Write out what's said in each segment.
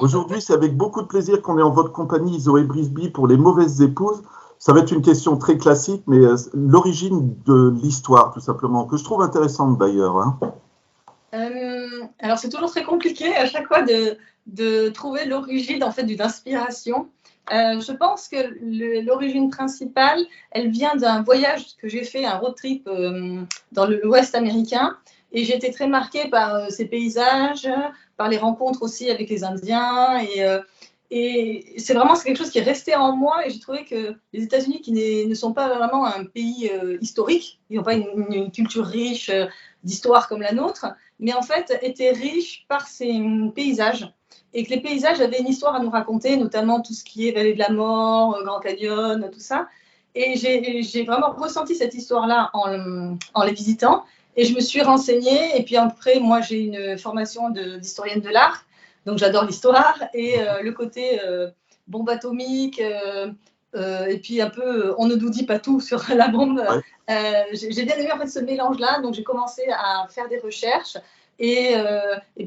Aujourd'hui, c'est avec beaucoup de plaisir qu'on est en votre compagnie, Zoé Brisby, pour Les Mauvaises Épouses. Ça va être une question très classique, mais l'origine de l'histoire, tout simplement, que je trouve intéressante d'ailleurs. Hein. Alors, c'est toujours très compliqué à chaque fois de trouver l'origine en fait d'une inspiration. Je pense que l'origine principale, elle vient d'un voyage que j'ai fait, un road trip dans l'Ouest américain. Et j'ai été très marquée par ces paysages, par les rencontres aussi avec les Indiens. Et c'est quelque chose qui est resté en moi. Et j'ai trouvé que les États-Unis, qui ne sont pas vraiment un pays historique, ils n'ont pas une culture riche d'histoire comme la nôtre, mais en fait étaient riches par ces paysages. Et que les paysages avaient une histoire à nous raconter, notamment tout ce qui est Vallée de la Mort, Grand Canyon, tout ça. Et j'ai vraiment ressenti cette histoire-là en les visitant. Et je me suis renseignée. Et puis après, moi, j'ai une formation d'historienne de l'art. Donc, j'adore l'histoire. Et le côté bombe atomique, et puis un peu, on ne nous dit pas tout sur la bombe. Ouais. J'ai bien aimé en fait, ce mélange-là. Donc, j'ai commencé à faire des recherches. Et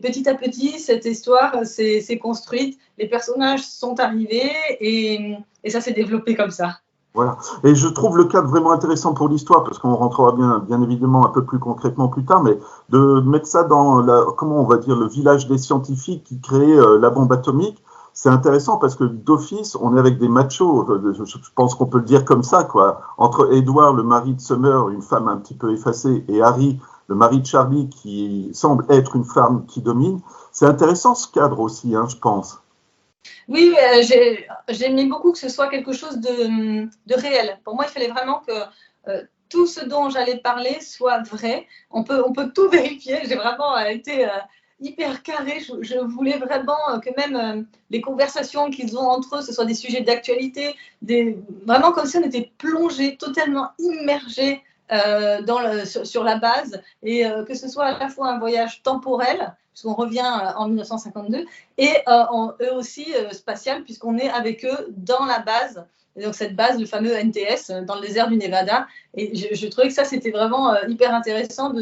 petit à petit, cette histoire s'est construite. Les personnages sont arrivés et ça s'est développé comme ça. Voilà. Et je trouve le cadre vraiment intéressant pour l'histoire, parce qu'on rentrera bien évidemment un peu plus concrètement plus tard, mais de mettre ça dans comment on va dire, le village des scientifiques qui créent la bombe atomique, c'est intéressant parce que d'office, on est avec des machos, je pense qu'on peut le dire comme ça, quoi. Entre Edward, le mari de Summer, une femme un petit peu effacée, et Harry, le mari de Charlie, qui semble être une femme qui domine. C'est intéressant ce cadre aussi, hein, je pense. Oui, j'aimais beaucoup que ce soit quelque chose de réel. Pour moi, il fallait vraiment que tout ce dont j'allais parler soit vrai. On peut tout vérifier. J'ai vraiment été hyper carrée. Je voulais vraiment que même les conversations qu'ils ont entre eux, ce soit des sujets d'actualité, vraiment comme si on était plongé, totalement immergé sur la base, et que ce soit à la fois un voyage temporel, puisqu'on revient en 1952, et eux aussi spatial, puisqu'on est avec eux dans la base. Et donc cette base, le fameux NTS, dans le désert du Nevada. Et je trouvais que ça, c'était vraiment hyper intéressant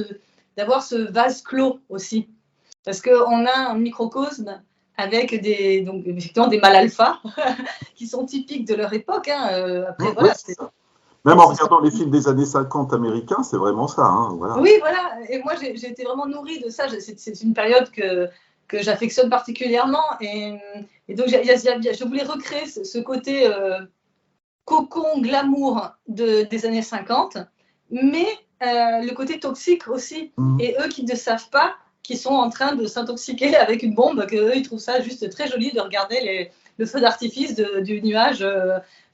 d'avoir ce vase clos aussi. Parce qu'on a un microcosme avec effectivement des mâles alpha qui sont typiques de leur époque. Hein. Après, oui, voilà. Même en regardant les films des années 50 américains, c'est vraiment ça. Hein, voilà. Oui, voilà. Et moi, j'ai été vraiment nourrie de ça. C'est une période que j'affectionne particulièrement. Et donc, je voulais recréer ce côté cocon, glamour des années 50, mais le côté toxique aussi. Et eux qui ne savent pas, qui sont en train de s'intoxiquer avec une bombe, qu'eux, ils trouvent ça juste très joli de regarder le feu d'artifice du nuage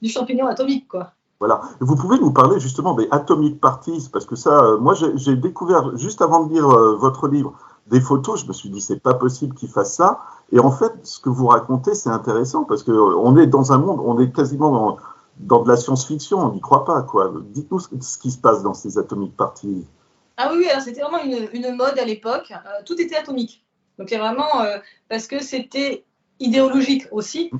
du champignon atomique, quoi. Voilà. Vous pouvez nous parler justement des Atomic Parties, parce que ça, moi, j'ai découvert, juste avant de lire votre livre, des photos, je me suis dit, c'est pas possible qu'ils fassent ça. Et en fait, ce que vous racontez, c'est intéressant, parce qu'on est dans un monde, on est quasiment dans de la science-fiction, on n'y croit pas, quoi. Dites-nous ce qui se passe dans ces Atomic Parties. Ah oui, alors c'était vraiment une mode à l'époque. Tout était atomique. Donc, il y a vraiment, parce que c'était idéologique aussi,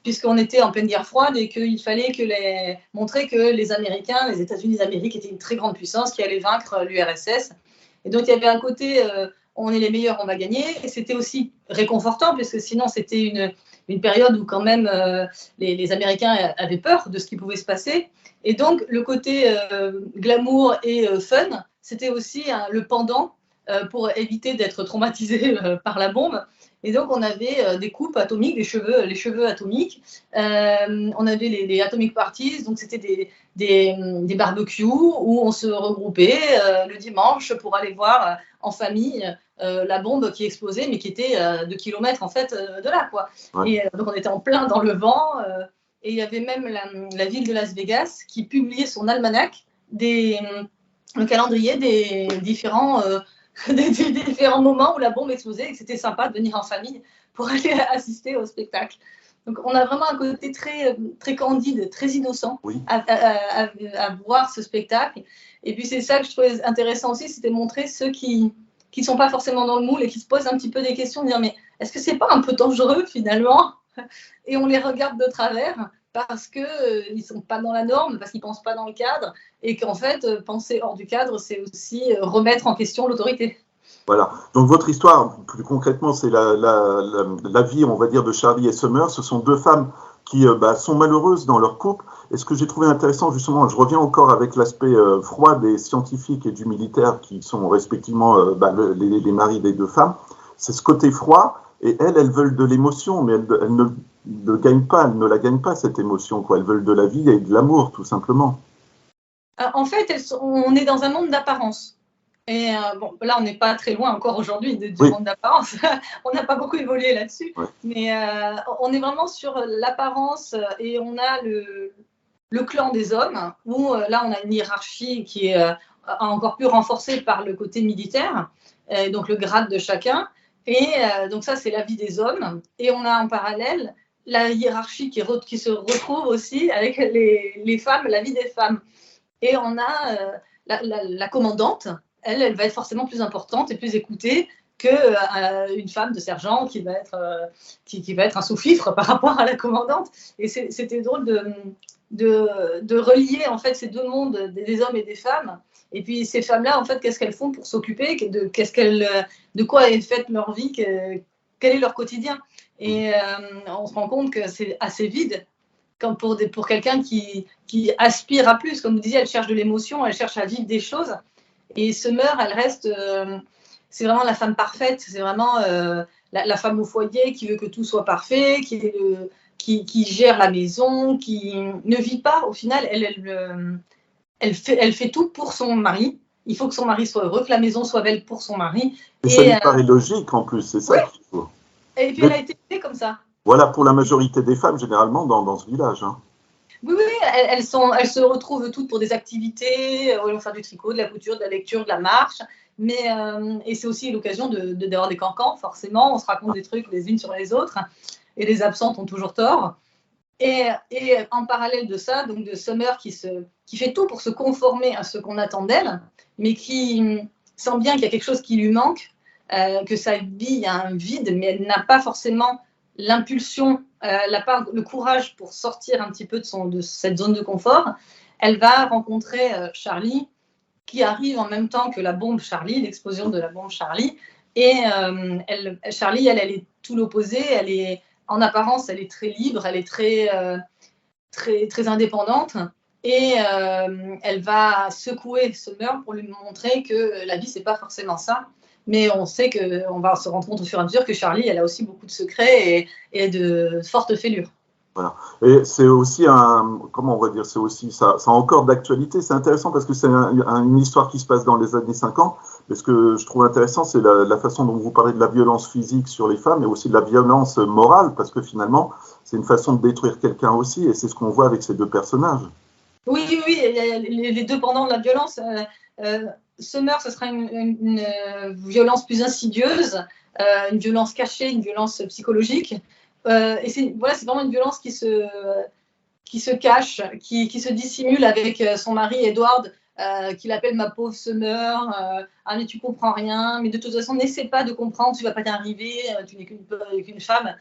puisqu'on était en pleine guerre froide et qu'il fallait montrer que les Américains, les États-Unis d'Amérique étaient une très grande puissance qui allait vaincre l'URSS. Et donc, il y avait un côté, on est les meilleurs, on va gagner. Et c'était aussi réconfortant, puisque sinon, c'était une période où quand même les Américains avaient peur de ce qui pouvait se passer. Et donc, le côté glamour et fun, c'était aussi le pendant pour éviter d'être traumatisé par la bombe. Et donc, on avait des coupes atomiques, les cheveux atomiques. On avait les atomic parties, donc c'était des barbecues où on se regroupait le dimanche pour aller voir en famille la bombe qui explosait, mais qui était 2 kilomètres en fait de là, quoi. Ouais. Et donc, on était en plein dans le vent. Et il y avait même la ville de Las Vegas qui publiait son almanach, le calendrier des différents moments où la bombe explosait et que c'était sympa de venir en famille pour aller assister au spectacle. Donc, on a vraiment un côté très, très candide, très innocent à voir ce spectacle. Et puis, c'est ça que je trouvais intéressant aussi, c'était de montrer ceux qui ne sont pas forcément dans le moule et qui se posent un petit peu des questions, de dire mais est-ce que c'est pas un peu dangereux finalement? Et on les regarde de travers parce qu'ils ne sont pas dans la norme, parce qu'ils ne pensent pas dans le cadre, et qu'en fait, penser hors du cadre, c'est aussi remettre en question l'autorité. Voilà. Donc votre histoire, plus concrètement, c'est la vie, on va dire, de Charlie et Summer. Ce sont deux femmes qui sont malheureuses dans leur couple. Et ce que j'ai trouvé intéressant, justement, je reviens encore avec l'aspect froid des scientifiques et du militaire, qui sont respectivement les maris des deux femmes, c'est ce côté froid. Et elles veulent de l'émotion, mais elles ne gagnent pas, elles ne la gagnent pas, cette émotion, quoi. Elles veulent de la vie et de l'amour, tout simplement. En fait, on est dans un monde d'apparence. Et bon, là, on n'est pas très loin encore aujourd'hui du monde d'apparence. On n'a pas beaucoup évolué là-dessus. Ouais. Mais on est vraiment sur l'apparence et on a le clan des hommes, où là, on a une hiérarchie qui est encore plus renforcée par le côté militaire, donc le grade de chacun. Et donc ça, c'est la vie des hommes. Et on a en parallèle la hiérarchie qui se retrouve aussi avec les femmes, la vie des femmes. Et on a la commandante. Elle va être forcément plus importante et plus écoutée qu'une femme de sergent qui va être un sous-fifre par rapport à la commandante. Et c'était drôle de relier en fait ces deux mondes, des hommes et des femmes. Et puis ces femmes-là, en fait, qu'est-ce qu'elles font pour s'occuper, de quoi est faite leur vie, quel est leur quotidien. Et on se rend compte que c'est assez vide. Comme pour quelqu'un qui aspire à plus, comme vous disiez, elle cherche de l'émotion, elle cherche à vivre des choses. Et Summer, elle reste, c'est vraiment la femme parfaite, c'est vraiment la femme au foyer qui veut que tout soit parfait, qui gère la maison, qui ne vit pas. Au final, elle fait tout pour son mari. Il faut que son mari soit heureux, que la maison soit belle pour son mari. Et ça lui paraît logique en plus, c'est ça qu'il faut. Et puis elle a été élevée comme ça. Voilà pour la majorité des femmes, généralement, dans ce village. Hein. Oui, elles se retrouvent toutes pour des activités, elles vont faire du tricot, de la couture, de la lecture, de la marche. Et c'est aussi l'occasion d'avoir des cancans, forcément. On se raconte des trucs les unes sur les autres. Et les absentes ont toujours tort. Et en parallèle de ça, donc de Summer qui fait tout pour se conformer à ce qu'on attend d'elle, mais qui sent bien qu'il y a quelque chose qui lui manque, que sa vie, il y a un vide, mais elle n'a pas forcément l'impulsion, le courage pour sortir un petit peu de cette zone de confort. Elle va rencontrer Charlie, qui arrive en même temps que la bombe Charlie, l'explosion de la bombe Charlie. Et Charlie, elle est tout l'opposé. En apparence, elle est très libre, elle est très indépendante. Et elle va secouer Summer pour lui montrer que la vie, c'est pas forcément ça. Mais on sait qu'on va se rendre compte au fur et à mesure que Charlie, elle a aussi beaucoup de secrets et de fortes fêlures. Voilà. Et c'est aussi comment on va dire, c'est aussi ça a encore d'actualité. C'est intéressant parce que c'est une histoire qui se passe dans les années 50. Mais ce que je trouve intéressant, c'est la façon dont vous parlez de la violence physique sur les femmes et aussi de la violence morale, parce que finalement, c'est une façon de détruire quelqu'un aussi, et c'est ce qu'on voit avec ces deux personnages. Oui, les deux pendants de la violence. Summer, ce sera une violence plus insidieuse, une violence cachée, une violence psychologique. Et c'est vraiment une violence qui se cache, qui se dissimule avec son mari Edward, qui l'appelle ma pauvre Summer. Ah mais tu comprends rien, mais de toute façon n'essaie pas de comprendre, tu vas pas y arriver, tu n'es qu'une femme.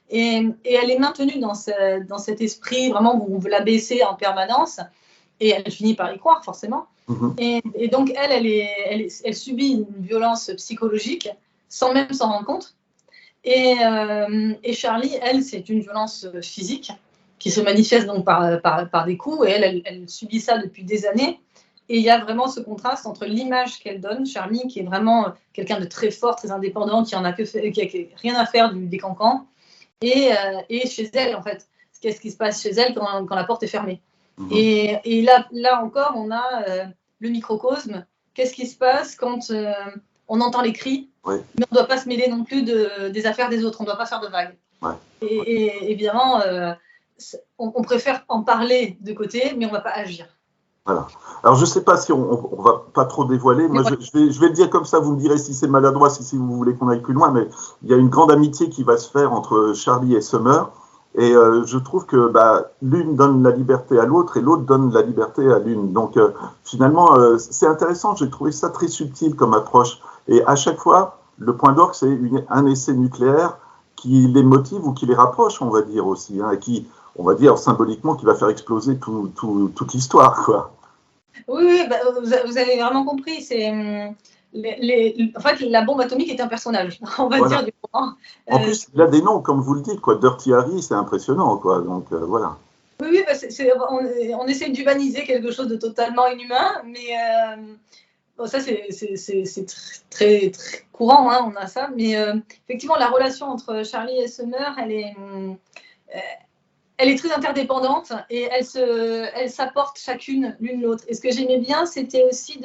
Et elle est maintenue dans cet esprit vraiment où on veut la baisser en permanence. Et elle finit par y croire, forcément. Mm-hmm. Et donc, elle subit une violence psychologique sans même s'en rendre compte. Et Charlie, elle, c'est une violence physique qui se manifeste donc par des coups. Et elle subit ça depuis des années. Et il y a vraiment ce contraste entre l'image qu'elle donne, Charlie, qui est vraiment quelqu'un de très fort, très indépendant, qui n'a rien à faire des cancans, et chez elle, en fait. Qu'est-ce qui se passe chez elle quand la porte est fermée? Et là encore, on a le microcosme. Qu'est-ce qui se passe quand on entend les cris, mais on ne doit pas se mêler non plus des affaires des autres, on ne doit pas faire de vagues. Ouais. Et évidemment, on préfère en parler de côté, mais on ne va pas agir. Voilà. Alors, je ne sais pas si on ne va pas trop dévoiler. Moi, je vais le dire comme ça, vous me direz si c'est maladroit, si vous voulez qu'on aille plus loin, mais il y a une grande amitié qui va se faire entre Charlie et Summer. Et je trouve que l'une donne la liberté à l'autre et l'autre donne la liberté à l'une. Donc finalement, c'est intéressant, j'ai trouvé ça très subtil comme approche. Et à chaque fois, le point d'orgue, c'est un essai nucléaire qui les motive ou qui les rapproche, on va dire aussi, hein, et qui, on va dire symboliquement, qui va faire exploser toute l'histoire, quoi. Oui, vous avez vraiment compris. en fait, la bombe atomique est un personnage, on va dire, du roman. En plus, il a des noms, comme vous le dites, quoi. Dirty Harry, c'est impressionnant, quoi. Donc, voilà. Oui, bah, on essaie d'humaniser quelque chose de totalement inhumain, mais bon, ça, c'est très, très courant, hein, on a ça. Mais effectivement, la relation entre Charlie et Summer, elle est très interdépendante et elles s'apportent chacune l'une l'autre. Et ce que j'aimais bien, c'était aussi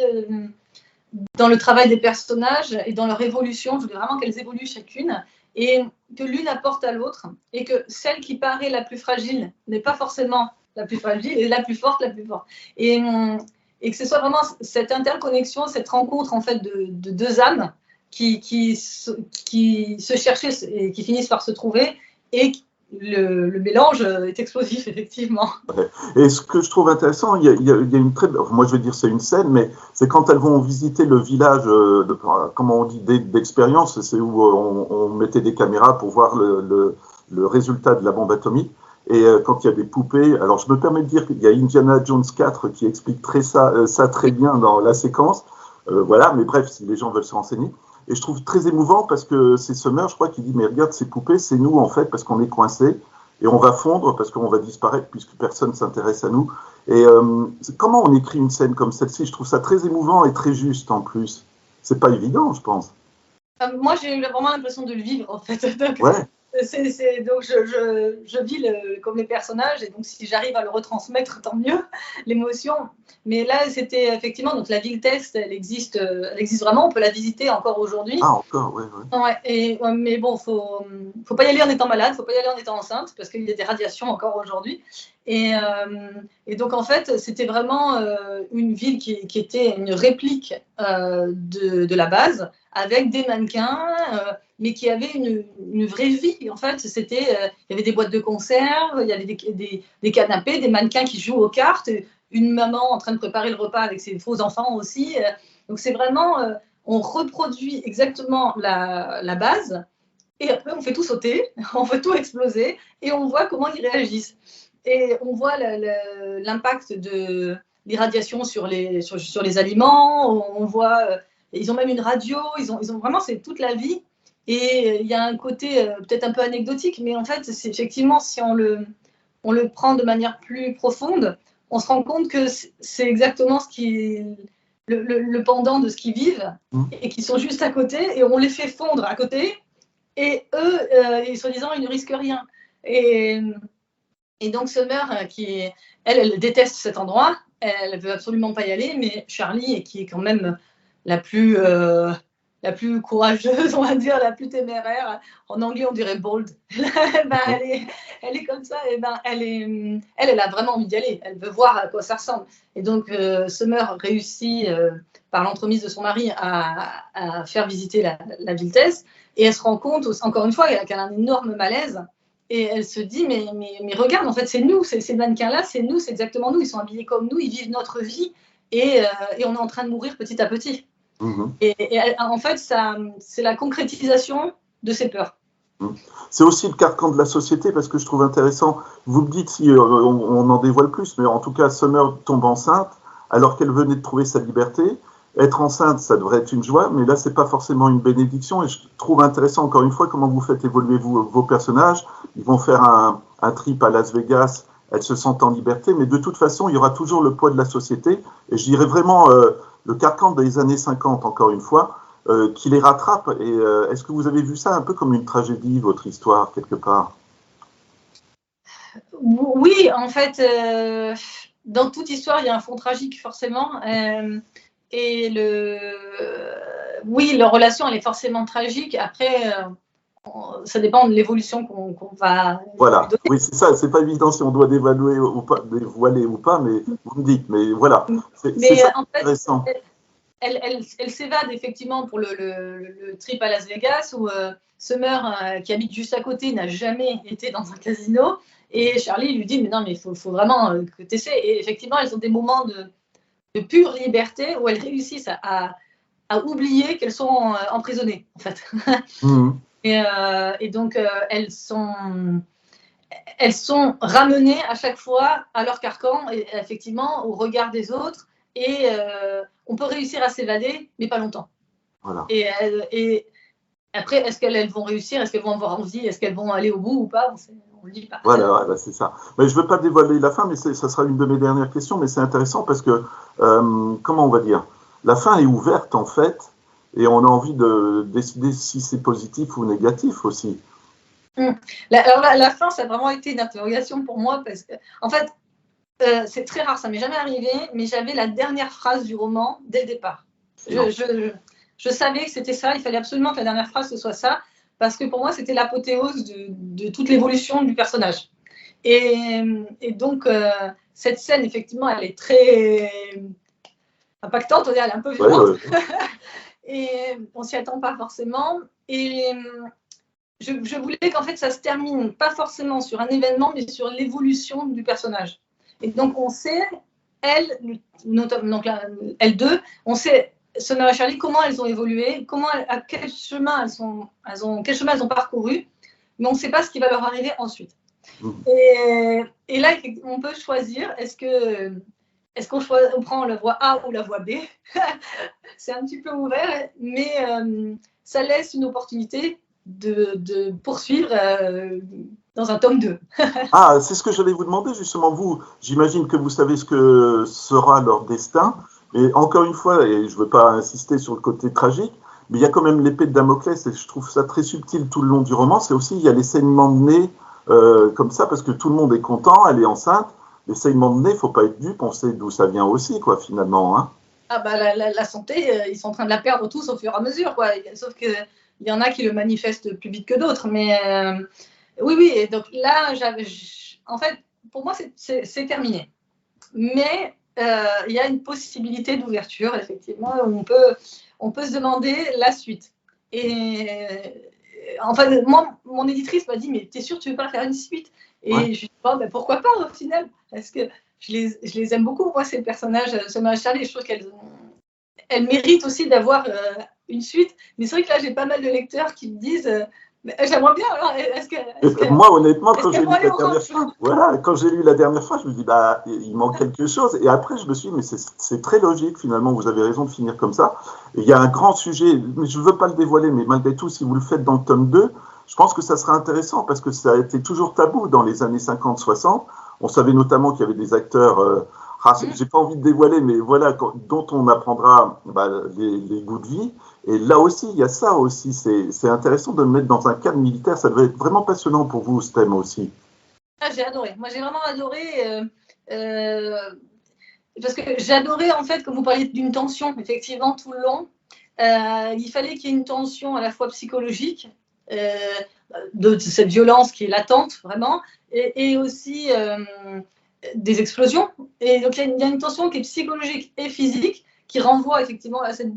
dans le travail des personnages et dans leur évolution, je voulais vraiment qu'elles évoluent chacune et que l'une apporte à l'autre et que celle qui paraît la plus fragile n'est pas forcément la plus fragile et la plus forte, la plus forte. Et que ce soit vraiment cette interconnexion, cette rencontre en fait de deux âmes qui se cherchaient et qui finissent par se trouver et le mélange est explosif, effectivement. Ouais. Et ce que je trouve intéressant, il y a une très... Moi, je vais dire c'est une scène, mais c'est quand elles vont visiter le village, comment on dit, d'expérience, c'est où on mettait des caméras pour voir le résultat de la bombe atomique. Et quand il y a des poupées, alors je me permets de dire qu'il y a Indiana Jones 4 qui explique ça très bien dans la séquence. Voilà, mais bref, si les gens veulent se renseigner. Et je trouve très émouvant parce que c'est Summer, je crois, qui dit mais regarde ces poupées, c'est nous en fait parce qu'on est coincés et on va fondre parce qu'on va disparaître puisque personne s'intéresse à nous. Et comment on écrit une scène comme celle-ci? Je trouve ça très émouvant et très juste en plus. C'est pas évident, je pense. Moi, j'ai eu vraiment l'impression de le vivre en fait. Donc, ouais. Donc je vis comme les personnages et donc si j'arrive à le retransmettre, tant mieux, l'émotion. Mais là, c'était effectivement, donc la ville test, elle existe vraiment, on peut la visiter encore aujourd'hui. Ah, encore, oui. Ouais, mais bon, faut pas y aller en étant malade, faut pas y aller en étant enceinte, parce qu'il y a des radiations encore aujourd'hui. Et donc, en fait, c'était vraiment une ville qui était une réplique de la base, avec des mannequins, mais qui avait une vraie vie. En fait, il y avait des boîtes de conserve, il y avait des canapés, des mannequins qui jouent aux cartes, une maman en train de préparer le repas avec ses faux enfants aussi. Donc, c'est vraiment, on reproduit exactement la base, et après, on fait tout sauter, on fait tout exploser, et on voit comment ils réagissent. Et on voit l'impact de l'irradiation sur les aliments, on voit... Ils ont même une radio, ils ont vraiment, c'est toute la vie. Et il y a un côté peut-être un peu anecdotique, mais en fait, c'est effectivement, si on le prend de manière plus profonde, on se rend compte que c'est exactement le pendant de ce qu'ils vivent, et qui sont juste à côté, et on les fait fondre à côté, et eux, soi-disant, ils ne risquent rien. Et donc, Summer, elle déteste cet endroit, elle ne veut absolument pas y aller, mais Charlie, qui est quand même la plus courageuse, on va dire, la plus téméraire. En anglais, on dirait bold. Elle est comme ça. Et elle a vraiment envie d'y aller. Elle veut voir à quoi ça ressemble. Et donc, Summer réussit, par l'entremise de son mari, à faire visiter la ville test. Et elle se rend compte, encore une fois, qu'elle a un énorme malaise. Et elle se dit, mais regarde, en fait, c'est nous, ces mannequins-là, c'est nous, c'est exactement nous. Ils sont habillés comme nous, ils vivent notre vie. Et on est en train de mourir petit à petit. Et en fait, c'est la concrétisation de ces peurs. C'est aussi le carcan de la société, parce que je trouve intéressant, vous me dites si on en dévoile plus, mais en tout cas, Summer tombe enceinte alors qu'elle venait de trouver sa liberté. Être enceinte, ça devrait être une joie, mais là, c'est pas forcément une bénédiction. Et je trouve intéressant, encore une fois, comment vous faites évoluer vos personnages. Ils vont faire un trip à Las Vegas, elles se sentent en liberté, mais de toute façon, il y aura toujours le poids de la société. Et je dirais vraiment le carcan des années 50, encore une fois, qui les rattrape. Et est-ce que vous avez vu ça un peu comme une tragédie, votre histoire, quelque part? Oui, en fait, dans toute histoire, il y a un fond tragique, forcément. Et oui, leur relation, elle est forcément tragique. Après, ça dépend de l'évolution qu'on va voilà, oui, c'est ça, c'est pas évident si on doit dévoiler ou pas, mais vous me dites, mais voilà, c'est ça en fait, intéressant. Elle s'évade effectivement pour le trip à Las Vegas, où Summer, qui habite juste à côté, n'a jamais été dans un casino, et Charlie lui dit, mais non, mais il faut vraiment que tu essaies. Et effectivement, elles ont des moments de pure liberté où elles réussissent à oublier qu'elles sont emprisonnées, en fait. Et donc, elles sont ramenées à chaque fois à leur carcan, et effectivement, au regard des autres, et on peut réussir à s'évader, mais pas longtemps. Voilà. Et après, est-ce qu'elles vont réussir? Est-ce qu'elles vont avoir envie? Est-ce qu'elles vont aller au bout ou pas? On ne le dit pas. Voilà, c'est ça. Mais je ne veux pas dévoiler la fin, mais ça sera une de mes dernières questions, mais c'est intéressant parce que, comment on va dire, la fin est ouverte en fait, et on a envie de décider si c'est positif ou négatif aussi. Alors la fin, ça a vraiment été une interrogation pour moi parce que, en fait, c'est très rare, ça m'est jamais arrivé, mais j'avais la dernière phrase du roman dès le départ. Je savais que c'était ça, il fallait absolument que la dernière phrase ce soit ça, parce que pour moi c'était l'apothéose de toute l'évolution du personnage. Et donc cette scène, effectivement, elle est très impactante, elle est un peu violente, et on s'y attend pas forcément. Et je voulais qu'en fait ça se termine pas forcément sur un événement, mais sur l'évolution du personnage. Et donc on sait, donc elles deux, on sait Summer et Charlie, comment elles ont évolué, quel chemin elles ont parcouru, mais on ne sait pas ce qui va leur arriver ensuite. Et là, on peut choisir, est-ce qu'on prend la voie A ou la voie B? C'est un petit peu ouvert, mais ça laisse une opportunité de poursuivre dans un tome 2. Ah, c'est ce que j'allais vous demander, justement. Vous, j'imagine que vous savez ce que sera leur destin. Et encore une fois, et je ne veux pas insister sur le côté tragique, mais il y a quand même l'épée de Damoclès, et je trouve ça très subtil tout le long du roman. C'est aussi, il y a les saignements de nez comme ça, parce que tout le monde est content, elle est enceinte. Les saignements de nez, il ne faut pas être dupe, on sait d'où ça vient aussi, quoi, finalement. Hein. Ah bah la santé, ils sont en train de la perdre tous au fur et à mesure, quoi. Sauf qu'il y en a qui le manifestent plus vite que d'autres. Mais oui, et donc là, en fait, pour moi, c'est terminé. Mais il y a une possibilité d'ouverture, effectivement, où on peut se demander la suite. Et enfin, moi, mon éditrice m'a dit, mais t'es sûre que tu veux pas faire une suite? Et je lui ai dit, oh, ben, pourquoi pas au final? Parce que je les aime beaucoup, moi, ces personnages, Summer et Charlie. Je trouve qu'elles méritent aussi d'avoir une suite. Mais c'est vrai que là, j'ai pas mal de lecteurs qui me disent, j'aimerais bien. Alors, moi, honnêtement, quand j'ai lu la dernière fois, quand j'ai lu la dernière fois, je me dis, bah, il manque quelque chose. Et après, je me suis dit, mais c'est très logique, finalement, vous avez raison de finir comme ça. Et il y a un grand sujet, mais je ne veux pas le dévoiler, mais malgré tout, si vous le faites dans le tome 2, je pense que ça sera intéressant parce que ça a été toujours tabou dans les années 50-60. On savait notamment qu'il y avait des acteurs, j'ai pas envie de dévoiler, mais voilà, dont on apprendra les goûts de vie. Et là aussi, il y a ça aussi. C'est intéressant de le mettre dans un cadre militaire. Ça devait être vraiment passionnant pour vous, ce thème aussi. Ah, j'ai adoré. Moi, j'ai vraiment adoré. Parce que j'ai adoré, en fait, comme vous parliez d'une tension, effectivement, tout le long. Il fallait qu'il y ait une tension à la fois psychologique, de cette violence qui est latente, vraiment, et aussi des explosions. Et donc, il y a une tension qui est psychologique et physique, qui renvoie effectivement à cette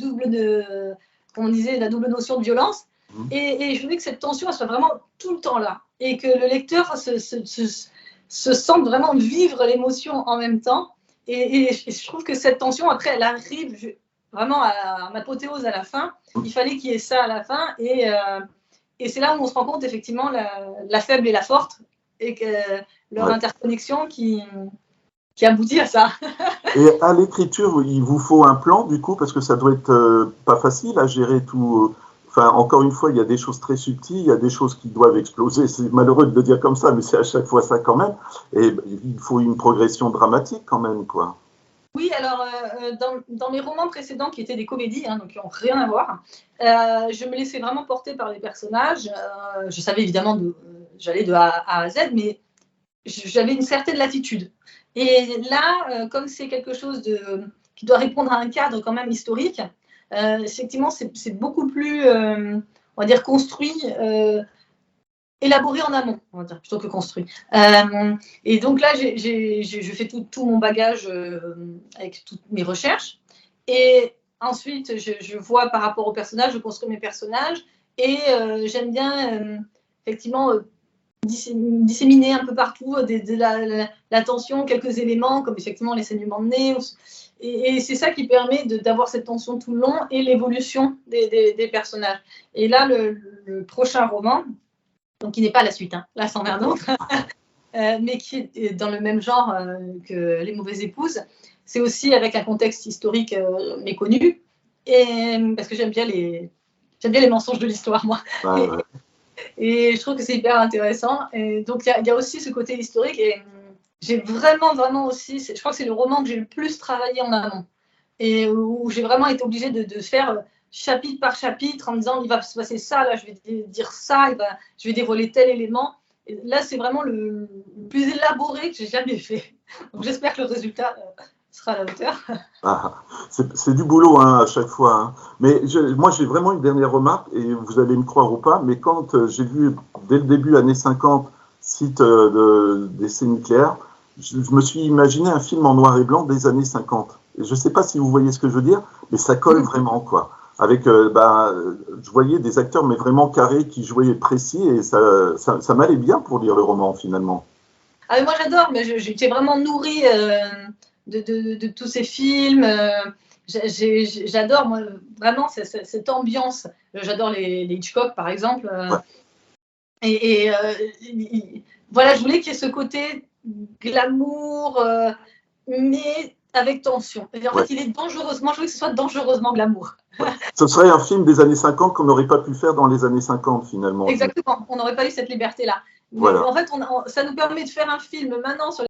comme on disait, la double notion de violence. Et je voulais que cette tension, elle soit vraiment tout le temps là. Et que le lecteur se sente vraiment vivre l'émotion en même temps. Et je trouve que cette tension, après, elle arrive vraiment à l'apothéose à la fin. Il fallait qu'il y ait ça à la fin. Et c'est là où on se rend compte, effectivement, la faible et la forte. Et que leur interconnexion qui aboutit à ça. Et à l'écriture, il vous faut un plan, du coup, parce que ça doit être pas facile à gérer tout. Enfin, encore une fois, il y a des choses très subtiles, il y a des choses qui doivent exploser. C'est malheureux de le dire comme ça, mais c'est à chaque fois ça quand même. Et il faut une progression dramatique quand même, quoi. Oui, alors, dans mes romans précédents, qui étaient des comédies, donc qui n'ont rien à voir, je me laissais vraiment porter par les personnages. Je savais évidemment j'allais de A à Z, mais j'avais une certaine latitude. Et là, comme c'est quelque chose qui doit répondre à un cadre quand même historique, effectivement, c'est beaucoup plus, on va dire, construit, élaboré en amont, on va dire, plutôt que construit. Et donc là, je fais tout mon bagage avec toutes mes recherches. Et ensuite, je vois par rapport aux personnages, je construis mes personnages. Et j'aime bien, effectivement, disséminer un peu partout la tension, quelques éléments, comme effectivement les saignements de nez. Et c'est ça qui permet d'avoir cette tension tout le long et l'évolution des personnages. Et là, le prochain roman, donc qui n'est pas la suite, là c'en est un autre, mais qui est dans le même genre que Les Mauvaises Épouses. C'est aussi avec un contexte historique méconnu. parce que j'aime bien les mensonges de l'histoire, moi. Ouais, ouais. Et je trouve que c'est hyper intéressant. Et donc, il y a aussi ce côté historique. Et j'ai vraiment aussi, je crois que c'est le roman que j'ai le plus travaillé en amont. Et où j'ai vraiment été obligée de faire chapitre par chapitre en me disant, il va se passer ça, là, je vais dire ça, je vais dévoiler tel élément. Et là, c'est vraiment le plus élaboré que j'ai jamais fait. Donc, j'espère que le résultat sera à la hauteur. Ah, c'est du boulot hein, à chaque fois. Hein. Mais moi, j'ai vraiment une dernière remarque, et vous allez me croire ou pas, mais quand j'ai vu, dès le début, années 50, site d'essais nucléaires, je me suis imaginé un film en noir et blanc des années 50. Et je ne sais pas si vous voyez ce que je veux dire, mais ça colle vraiment, quoi. Avec, je voyais des acteurs, mais vraiment carrés, qui jouaient précis, et ça m'allait bien pour lire le roman, finalement. Ah, mais moi, j'adore, mais j'étais vraiment nourrie de tous ces films. J'adore, moi, vraiment cette ambiance. J'adore les Hitchcock, par exemple. Ouais. Et voilà, je voulais qu'il y ait ce côté glamour, mais avec tension. Et en fait, il est dangereusement, je voulais que ce soit dangereusement glamour. Ouais. Ce serait un film des années 50 qu'on n'aurait pas pu faire dans les années 50, finalement. Exactement, on n'aurait pas eu cette liberté-là. Mais Voilà. en fait, ça nous permet de faire un film maintenant sur